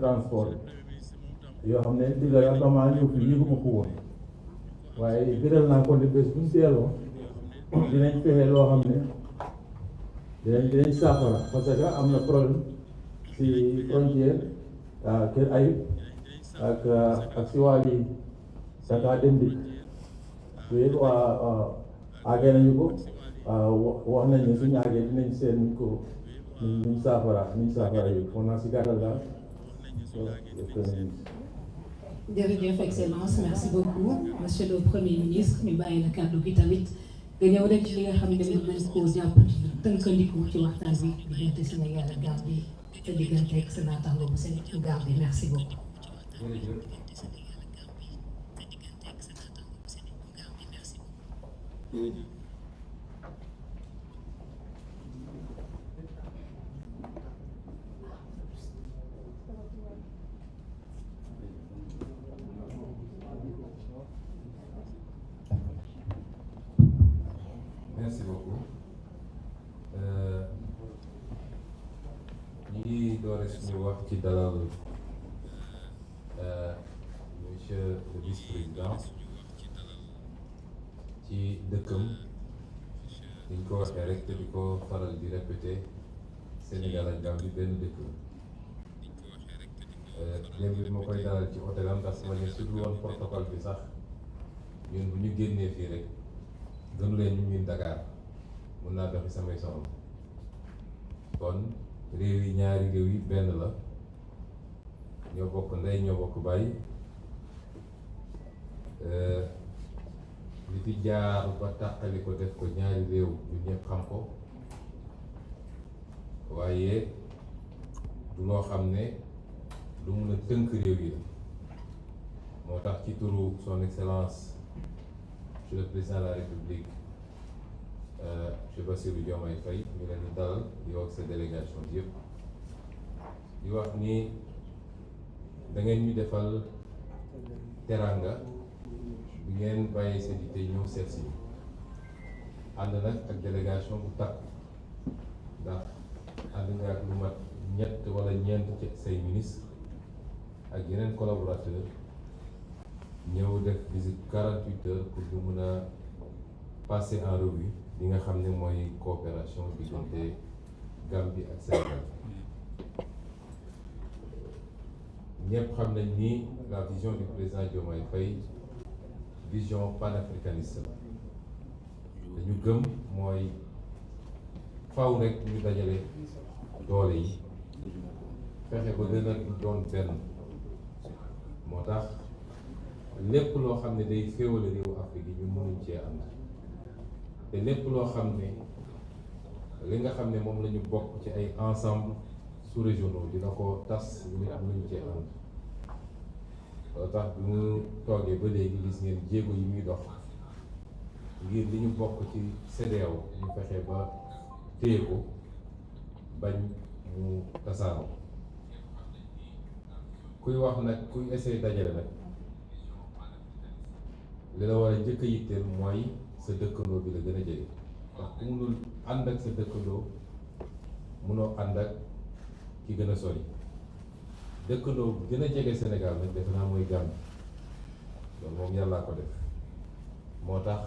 transport yoo xam ne digga yaa damaa ñëw fi yëguma ko woon waaye gëral naa ko ne bés buñ teeloo dinañ fexe loo xam ne dinañ saafara parce que am na problème si frontière Kër Ayib ak si wàlli Dakar Dem Dikk yooyu yëpp àggee nañu ko wax nañ ne suñu àggee dinañ seen nuñ saafara yooyu foog naa si gàttal daal. jërëjëf excellence merci beaucoup monsieur le premier ministre ñu bàyyi la kàddu gi tamit nga ñëw rek ci li nga xam ne mën nañ koo jàpp tënkandiku ci waxtaan bi diggante Sénégal ak Gambie te diggante ak sa naataango bu Sénégal Gambie merci beaucoup. Merci beaucoup. Ñu ngi doore suñu wax ci dalal monsieur le vice-président ci dëkkam dañ ko waxee rek te di ko faral di répéter Sénégal ak Gambie benn dëkk démb bi ma koy dalal ci hôtelam ndax ma ne su dul woon protocole bi sax ñun bu ñu génnee fii rek gënu leen ñu miin Dakar mun naa doxi samay soxla kon réew yi ñaari réew yi benn la ñoo bokk ndey ñoo bokk bàyyi li fi jaar ba tàqali ko def ko ñaari réew ñu ñëpp xam ko waaye du loo xam ne lu mun a tënk réew yi la moo tax ci turu son excellence monsieur le président de la république monsieur Bassirou Diomaye Faye ñu leen di dalal yow ak sa délégation bi yëpp di wax ni da ngeen ñu defal teranga bi ngeen bàyyi seen yitte ñëw seet si ànd nag ak délégation bu takk ndax ànd nga ak lu mat ñett wala ñeent ci say ministre ak yeneen collaborateur ñëw def visite 48 heures pour ñu mën a passer en revue li nga xam ne mooy coopération diggante Gambie ak Sénégal ñëpp xam nañ ni la vision du président Diomaye Faye vision panafricaniste la dañu gëm mooy faw rek ñu dajale doole yi fexe ba gën a doon benn moo tax lépp loo xam ne day féewale réewu Afrique yi ñu mënuñ cee ànd te lépp loo xam ne li nga xam ne moom la ñu bokk ci ay ensemble sous-régionaux dina ko tas ñu am nañu cee ànd loo tax bi mu toogee ba léegi gis ngeen jéego yi muy dox ngir li ñu bokk ci CEDEAO ñu fexe ba téye ko bañ mu tasaaroo kuy wax nag kuy essayer dajale nag li la war a njëkk a yitteel mooy sa dëkkandoo bi la gën a jege ndax ku munul ànd ak sa dëkkandoo munoo ànd ak ki gën a sori dëkkandoo bi gën a jege Sénégal nag defe naa mooy Gambie loolu moom yàllaa ko def moo tax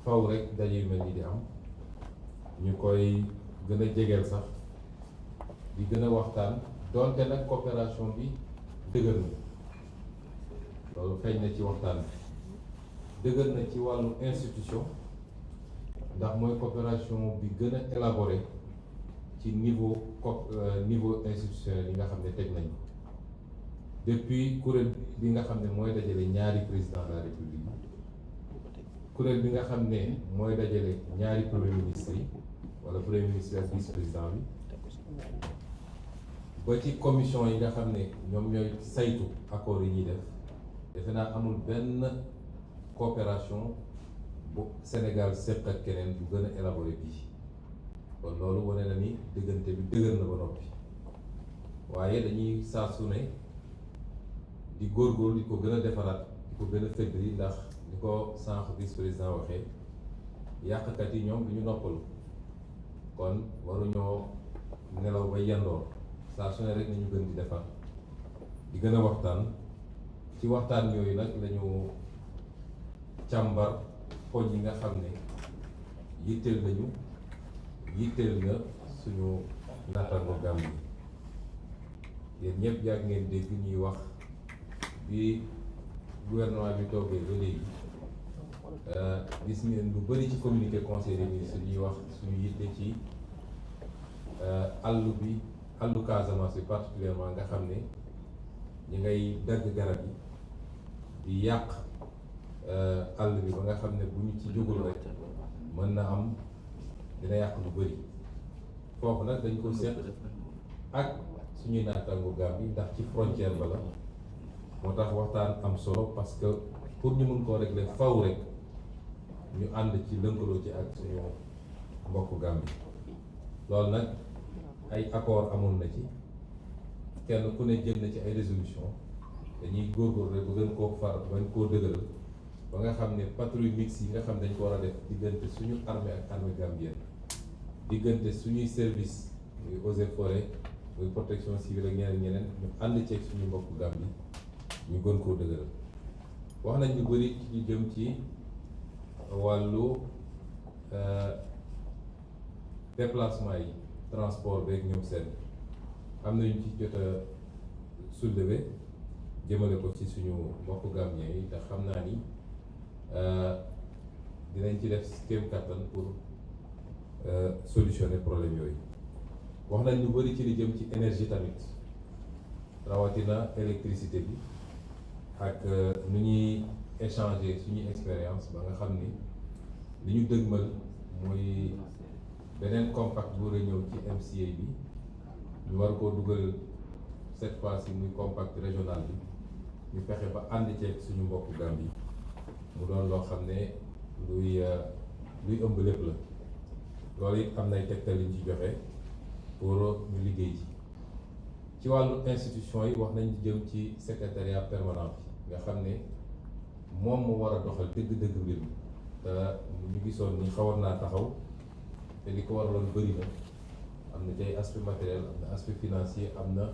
faw rek daje yu mel ni di am ñu koy gën a jegeel sax di gën a waxtaan doonte nag coopération bi dëgër na loolu feeñ na ci waxtaan bi dëgër na ci wàllu institution ndax mooy coopération bi gën a élaboré ci niveau niveau institutionnel yi nga xam ne teg nañ ko depuis kuréel bi nga xam ne mooy dajale ñaari président de la république kuréel bi nga xam ne mooy dajale ñaari premier ministre yi wala premier ministre ak vice président bi ba ci commission yi nga xam ne ñoom ñooy saytu accords yi ñuy def defe naa amul benn coopération bu Sénégal seq ak keneen bu gën a élaboré bii kon loolu wane na ni diggante bi dëgër na ba noppi waaye dañuy saa su ne di góorgóorlu di ko gën a defaraat di ko gën a fëddali ndax ni ko sànq vice président waxee yàqkat yi ñoom du ñu noppalu kon waruñoo nelaw ba yandoor saa su ne rek nañu gën di defar di gën a waxtaan ci waxtaan yooyu nag lañu càmbar poñ yi nga xam ne yitteel nañu yitteel na suñu naataango Gambie yéen ñëpp yàgg ngeen dégg ñuy wax bi gouvernement bi toogee ba léegi gis ngeen lu bari ci communiqué conseil des ministres ñuy wax suñu yitte ci àllu Casamance bi particulièrement nga xam ne ñi ngay dagg garab yi di yàq àll bi ba nga xam ne bu ñu ci jógul rek mën na am dina yàq lu bari foofu nag dañ ko seq ak suñuy naataango Gambie ndax ci frontière ba la moo tax waxtaan am solo parce que pour ñu mun koo régler faw rek ñu ànd ci lënkaloo ci ak suñu mbokku Gambie loolu nag ay accord amoon na ci kenn ku ne jël na ci ay résolution dañuy góorgóorlu rek ba gën koo far bañ koo dëgëral ba nga xam ne patrouille mixte yi nga xam dañ ko war a def diggante suñu armée ak armée gambienne diggante suñuy service muy eaux et forêt muy protection civile ak ñeneen ñu ànd ceeg suñu mbokku Gambie ñu gën koo dëgëral wax nañ lu bëri ci ñu jëm ci wàllu déplacement yi transport beeg ñoom seen am nañu ci jot a soulever jëmale ko ci suñu mbokku Gambien yi te xam naa ni dinañ ci def kéem kattan pour solutionner problème yooyu wax nañ lu bëri ci li jëm ci énergie tamit rawatina électricité bi ak nu ñuy échanger suñuy expérience ba nga xam ni li ñu dëgmal mooy beneen compact bu war a ñëw ci MCA bi ñu war koo dugal cette fois-ci muy compact régional bi ñu fexe ba ànd ceeg suñu mbokku Gambie mu doon loo xam ne luy ëmb lépp la loolu it am nay tegtal yi ñu ci joxe pour ñu liggéey ci wàllu institution yi wax nañ jëm ci secrétariat permanent bi nga xam ne moom mu war a doxal dëgg-dëgg mbir mi te ñu gisoon ni xawoon naa taxaw te li ko waraloon bëri na am na tey aspect matériel am na aspect financier am na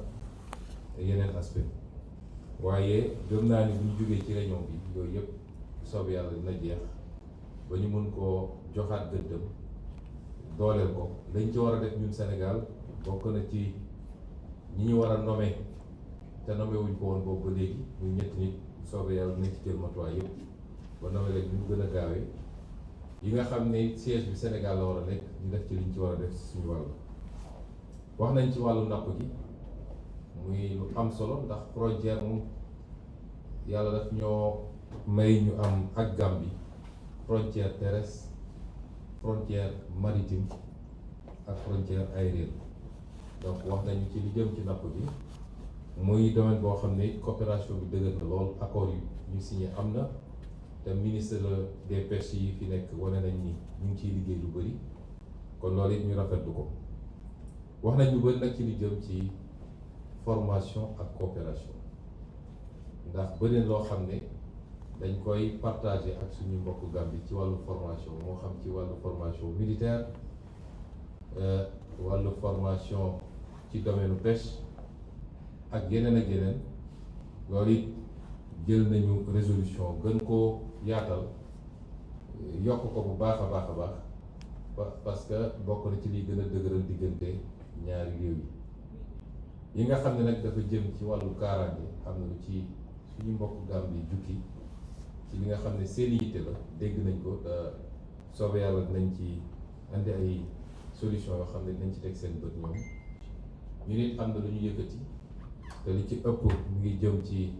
yeneen aspect waaye gëm naa ni bu ñu jógee ci réunion bi yooyu yëpp soobee yàlla dina jeex ba ñu mën koo joxaat gëddëm dooleel ko lañ ci war a def ñun Sénégal bokk na ci ñi ñu war a nommer te nommer wuñ ko woon boobu ba léegi muy ñetti nit soobee yàlla dinañ ci jël matuwaay yëpp ba nommer leen ñu gën a gaawee yi nga xam ne siège bi Sénégal la war a nekk ñu def ci liñ ci war a def suñu wàll wax nañ ci wàllu napp gi muy lu am solo ndax frontière moom yàlla daf ñoo may ñu am ak Gambie frontière terrestre frontière maritime ak frontière aérienne donc wax nañu ci li jëm ci napp gi muy domaine boo xam ne coopération bi dëgër na lool accord yu ñu signé am na te ministre des pêches yi fi nekk wane nañ ni ñu ngi ciy liggéey lu bëri kon loolu it ñu rafetlu ko wax nañ lu bëri nag ci li jëm ci formation ak coopération ndax bëri loo xam ne dañ koy partager ak suñu mbokku Gambie ci wàllu formation moo xam ci wàllu formation militaire wàllu formation ci domaine pêche ak yeneen loolu it jël nañu résolution gën koo yaatal yokk ko bu baax a baax parce que bokk na ci liy gën a dëgëral diggante ñaari réew yi nga xam ne nag dafa jëm ci wàllu kaaraange am na lu ci suñu mbokku Gambie jukki ci li nga xam ne seen yitte la dégg nañ ko te soobee yàlla dinañ ci andi ay solution yoo xam ne dinañ ci teg seen bët ñoom ñu nit am na lu ñu yëkkati te li ci ëpp mu ngi jëm ci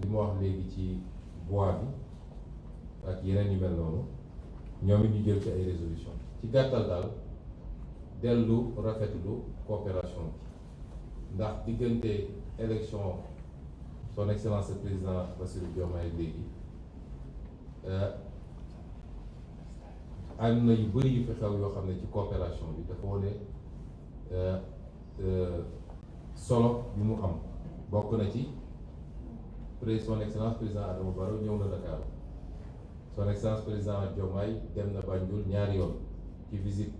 li ma wax léegi ci bois bi ak yeneen yu mel noonu ñoom it ñu jël ci ay résolution ci gàttal daal dellu rafetlu coopération bi ndax diggante élection son excellence le président Bassirou Diomaye léegi am na yu bëri yu fi xew yoo xam ne ci coopération bi dafa wane solo bi mu am bokk na ci son excellence président Adama Barrow ñëw na Dakar son excellence président Diomaye dem na Banjul ñaari yoon ci visite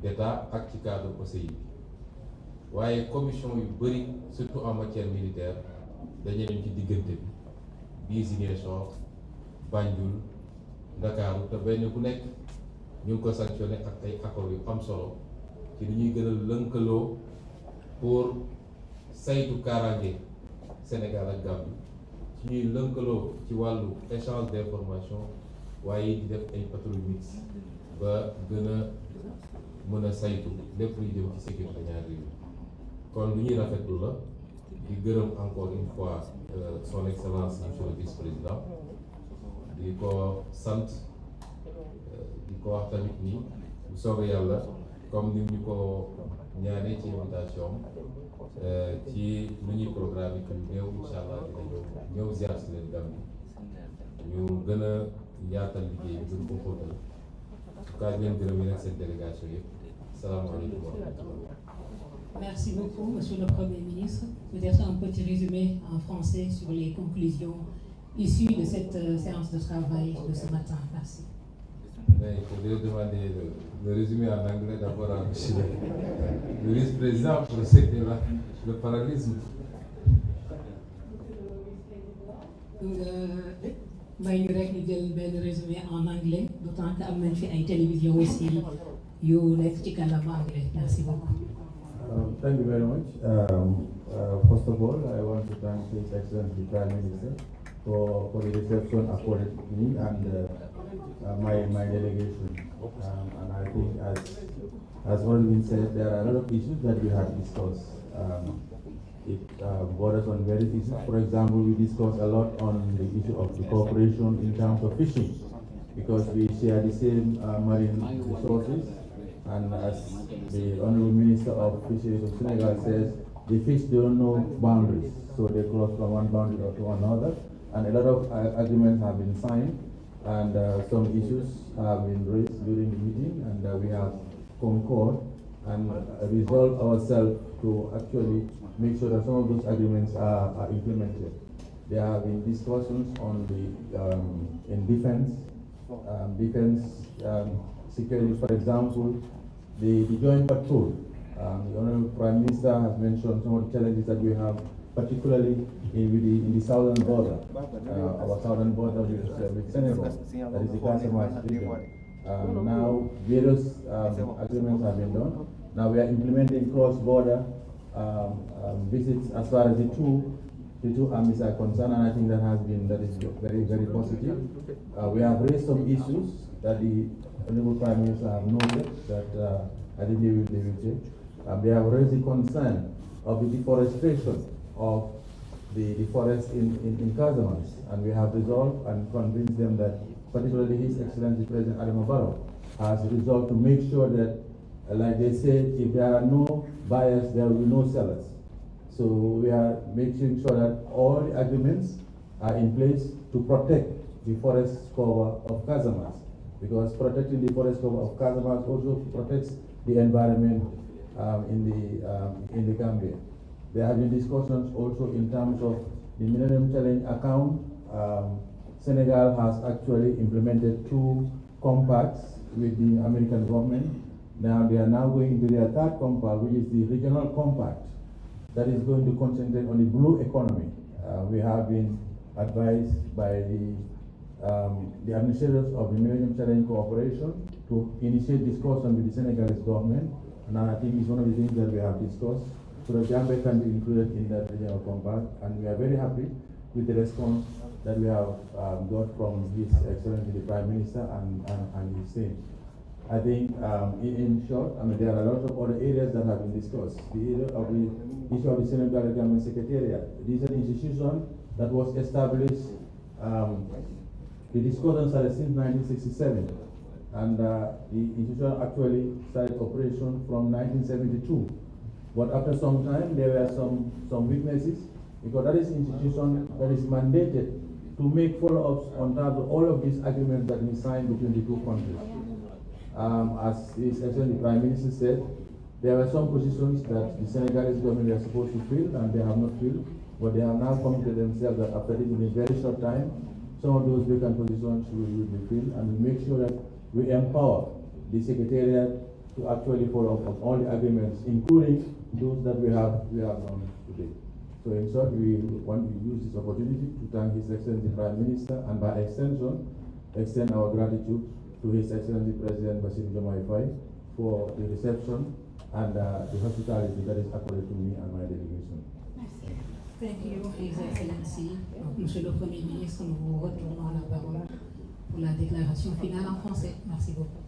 d'état ak ci cadre OCI bi waaye commission yu bëri surtout en matière militaire dañu dem ci diggante bi bii Ziguinchor Banjul Ndakaaru te benn bu nekk ñu ngi ko sanctionné ak ay accords yu am solo ci li ñuy gën a lënkaloo pour saytu kaaraange Sénégal ak Gambie ci ñuy lënkaloo ci wàllu échange d'information waaye di def ay patrouille mixte ba gën a mën a saytu lépp luy jëm ci sécurité ñaari réew kon lu ñuy rafetlu la di gërëm encore une fois son excellence monsieur le vice-président di ko sant di ko wax tamit ni bu soobee yàlla comme ni ñu ko ñaanee ci invitation ci lu ñuy programme yi ñu néew incha allah dinañu ñëw ziar si leen Gambie ñu gën a yaatal liggéey bi gën ko xóotal en tout cas leen gërëm yi nag seen délégation yëpp salaamaaleykum wa rahmatullah. Merci beaucoup, Monsieur le Premier ministre. Peut-être un petit résumé en français sur les conclusions issues de cette séance de travail de ce matin. Merci. Mais il faudrait demander le résumé en anglais d'abord à monsieur le vice-président pour c'était le parallélisme. may ñu rek ñu jël benn résumé en anglais, d'autant que am nañ fi ay télévision aussi yu nekk ci kàllaama anglais. Merci beaucoup. Thank you very much. First of all, I want to thank His Excellency Prime Minister for the reception accorded to me and my delegation. And I think, as already been said, there are a lot of issues that we have discussed. It borders on various issues. For example, we discussed a lot on the issue of the cooperation in terms of fishing, because we share the same marine resources. And as the Honorable Minister of Fisheries of Senegal says, the fish don't know boundaries, so they cross from one boundary to another. And a lot of agreements have been signed, and some issues have been raised during the meeting, and we have concurred and resolved ourselves to actually make sure that some of those agreements are implemented. There have been discussions on the in defense security, for example, the joint patrol. The Honorable Prime Minister has mentioned some of the challenges that we have, particularly in the southern border, our southern border with Senegal, that is the Casamance region. Now, various agreements have been done. Now we are implementing cross-border visits as far as the two armies are concerned, and I think that is very, very positive. We have raised some issues that the Honorable Prime Minister have noted that I think they will take. They have raised the concern of the deforestation of the forest in Casamance, and we have resolved and convinced them that, particularly His Excellency President Adama Barrow has resolved to make sure that, like they said, if there are no buyers, there will be no sellers. So we are making sure that all the agreements are in place to protect the forest cover of Casamance, because protecting the forest cover of Casamance also protects the environment in the Gambia. There have been discussions also in terms of the Millennium Challenge account. Senegal has actually implemented 2 compacts with the American government. Now they are now going into their 3rd compact, which is the regional compact, that is going to concentrate on the blue economy. We have been advised by the administrators of the Millennium Challenge Corporation to initiate discussion with the Senegalese government, and I think it's one of the things that we have discussed, so that Gambia can be included in that regional compact, and we are very happy with the response that we have got from His Excellency the Prime Minister and his team. I think, in short, I mean, there are a lot of other areas that have been discussed. The area of the issue of the Senegal Government Secretariat. This is an institution that was established, the discussion started since 1967, and the institution actually started operation from 1972. But after some time, there were some weaknesses, because that is an institution that is mandated to make follow-ups on top of all of these agreements that we signed between the 2 countries. As His Excellency the Prime Minister said, there were some positions that the Senegalese government were supposed to fill and they have not filled, but they have now committed themselves that after this, in a very short time, some of those vacant positions will be filled, and we make sure that we empower the Secretariat to actually follow up on all the agreements, including those that we have done today. So in short, we want to use this opportunity to thank His Excellency Prime Minister and by extension, extend our gratitude to His Excellency President Bassirou Diomaye Faye for the reception and the hospitality that is accorded to me and my delegation. Thank you, His Excellency. Monsieur le Premier ministre, nous vous retournons la parole pour la déclaration finale en français. Merci beaucoup.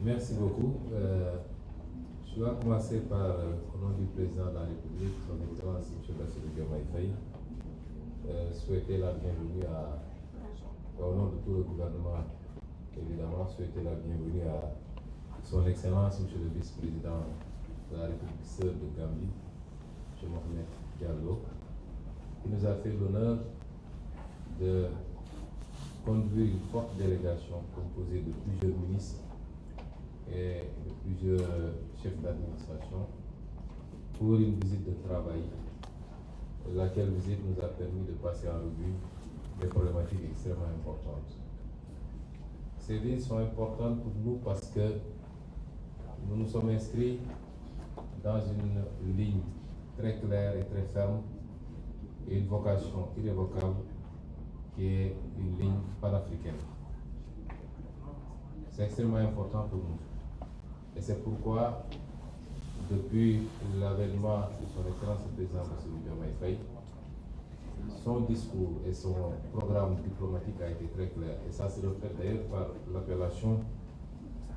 Merci beaucoup. Je dois commencer par, au nom du président de la République, son Excellence M. Bassirou Diomaye Faye, souhaiter la bienvenue au nom de tout le gouvernement, évidemment, souhaiter la bienvenue à son Excellence M. le vice-président de la République sœur de Gambie, M. Mohamed Diallo, qui nous a fait l'honneur de conduire une forte délégation composée de plusieurs ministres et de plusieurs chefs d'administration pour une visite de travail, laquelle visite nous a permis de passer en revue des problématiques extrêmement importantes. Ces visites sont importantes pour nous parce que nous nous sommes inscrits dans une ligne très claire et très ferme et une vocation irrévocable qui est une ligne panafricaine. C'est extrêmement important pour nous. Et c'est pourquoi, depuis l'avènement de son Excellence le Président Bassirou Diomaye Faye, son discours et son programme diplomatique a été très clair. Et ça se reflète d'ailleurs par l'appellation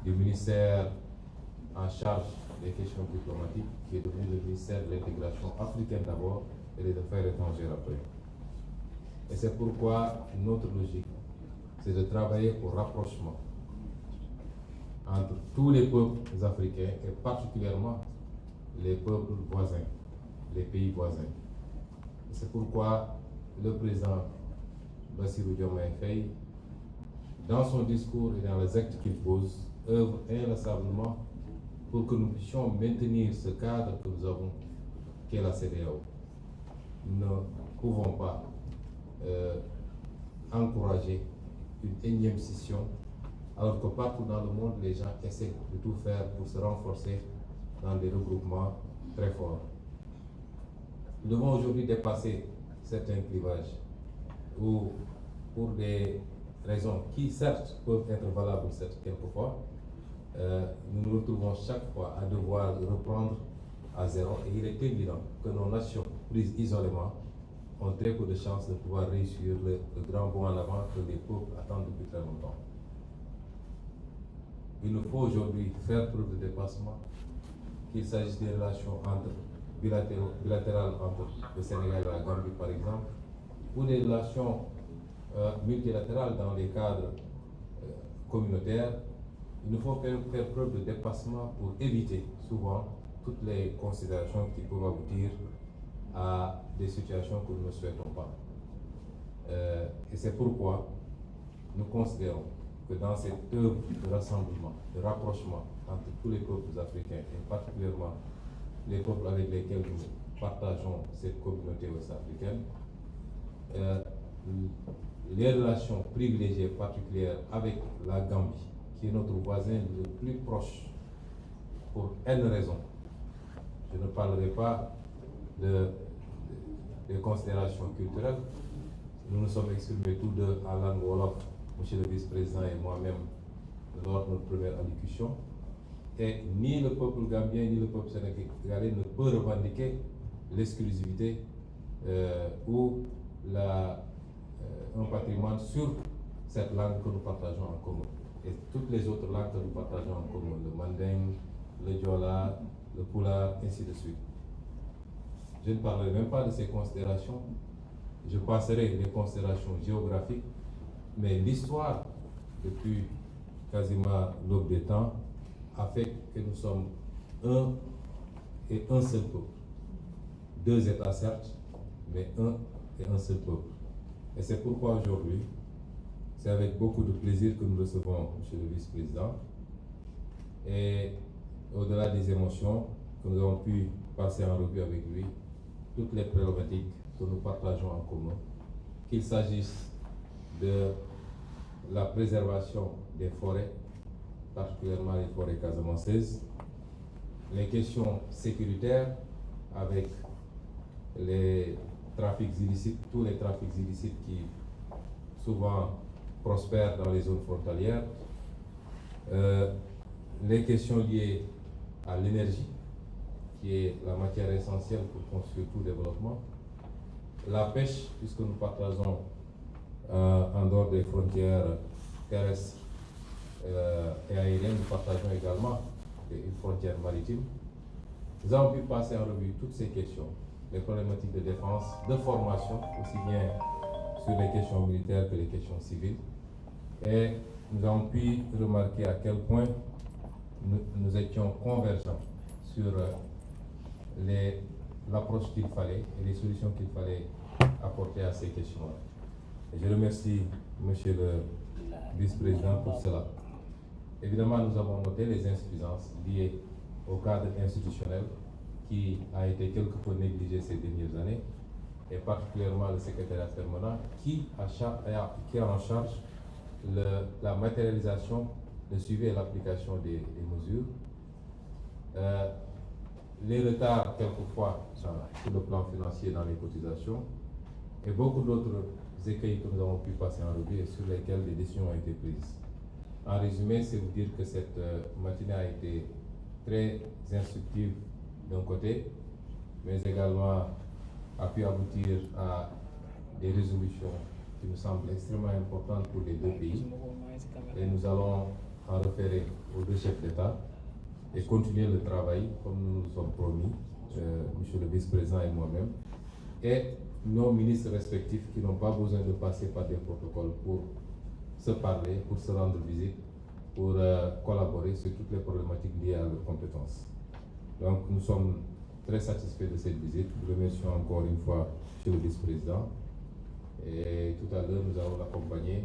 du ministère en charge des questions diplomatiques, qui est devenu le ministère de l'intégration africaine d'abord et des affaires étrangères après. Et c'est pourquoi notre logique, c'est de travailler au rapprochement entre tous les peuples africains et particulièrement les peuples voisins, les pays voisins. C'est pourquoi le président Bassirou Diomaye Faye, dans son discours et dans les actes qu'il pose, œuvre inlassablement pour que nous puissions maintenir ce cadre que nous avons, qu'est la CEDEAO. Nous ne pouvons pas encourager une énième scission, alors que partout dans le monde, les gens essaient de tout faire pour se renforcer dans des regroupements très forts. Nous devons aujourd'hui dépasser certains clivages où, pour des raisons qui certes peuvent être valables quelquefois, nous nous retrouvons chaque fois à devoir reprendre à zéro, et il est évident que nos nations prises isolément ont très peu de chances de pouvoir réussir le grand bond en avant que les peuples attendent depuis très longtemps. Il nous faut aujourd'hui faire preuve de dépassement, qu'il s'agisse des relations bilatérales entre le Sénégal et la Gambie par exemple, ou des relations multilatérales dans les cadres communautaires. Il nous faut faire preuve de dépassement pour éviter souvent toutes les considérations qui peuvent aboutir à des situations que nous ne souhaitons pas. Et c'est pourquoi nous considérons que dans cette œuvre de rassemblement, de rapprochement entre tous les peuples africains, et particulièrement les peuples avec lesquels nous partageons cette communauté ouest-africaine, les relations privilégiées particulières avec la Gambie, qui est notre voisin le plus proche, pour N raisons. Je ne parlerai pas des considérations culturelles. Nous nous sommes exprimés tous deux en langue wolof, Monsieur le vice-président et moi-même, lors de notre première allocution. Et ni le peuple gambien ni le peuple sénégalais ne peut revendiquer l'exclusivité ou un patrimoine sur cette langue que nous partageons en commun. Et toutes les autres langues que nous partageons en commun, le manding, le diola, le pulaar, ainsi de suite. Je ne parlerai même pas de ces considérations. Je passerai les considérations géographiques, mais l'histoire, depuis quasiment l'aube des temps, a fait que nous sommes un et un seul peuple. Deux États certes, mais un et un seul peuple. Et c'est pourquoi aujourd'hui, c'est avec beaucoup de plaisir que nous recevons M. le vice-président. Et au-delà des émotions, que nous avons pu passer en revue avec lui, toutes les problématiques que nous partageons en commun, qu'il s'agisse de la préservation des forêts, particulièrement les forêts casamançaises, les questions sécuritaires, avec les trafics illicites, tous les trafics illicites qui souvent prospèrent dans les zones frontalières, les questions liées à l'énergie, qui est la matière essentielle pour construire tout développement, la pêche, puisque nous partageons en dehors des frontières terrestres et aériennes, nous partageons également une frontière maritime. Nous avons pu passer en revue toutes ces questions, les problématiques de défense, de formation, aussi bien sur les questions militaires que les questions civiles. Et nous avons pu remarquer à quel point nous étions convergents sur l'approche qu'il fallait et les solutions qu'il fallait apporter à ces questions-là. Et je remercie Monsieur le vice-président pour cela. Évidemment, nous avons noté les insuffisances liées au cadre institutionnel qui a été quelque peu négligé ces dernières années, et particulièrement le secrétariat permanent qui a en charge la matérialisation, le suivi et l'application des mesures. Les retards quelquefois sur le plan financier dans les cotisations et beaucoup d'autres écueils que nous avons pu passer en revue et sur lesquels des décisions ont été prises. En résumé, c'est vous dire que cette matinée a été très instructive d'un côté, mais également a pu aboutir à des résolutions qui nous semblent extrêmement importantes pour les deux pays. Et nous allons en référer aux deux chefs d'État et continuer le travail comme nous nous sommes promis, Monsieur le vice-président et moi-même, et nos ministres respectifs qui n'ont pas besoin de passer par des protocoles pour se parler, pour se rendre visite, pour collaborer sur toutes les problématiques liées à leurs compétences. Donc nous sommes très satisfaits de cette visite. Nous remercions encore une fois Monsieur le vice-président. Et tout à l'heure, nous allons l'accompagner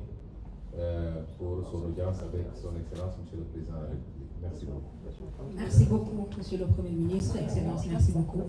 pour son audience avec son Excellence Monsieur le Président de la République. Merci beaucoup. Merci beaucoup, Monsieur le Premier ministre. Excellence, merci beaucoup.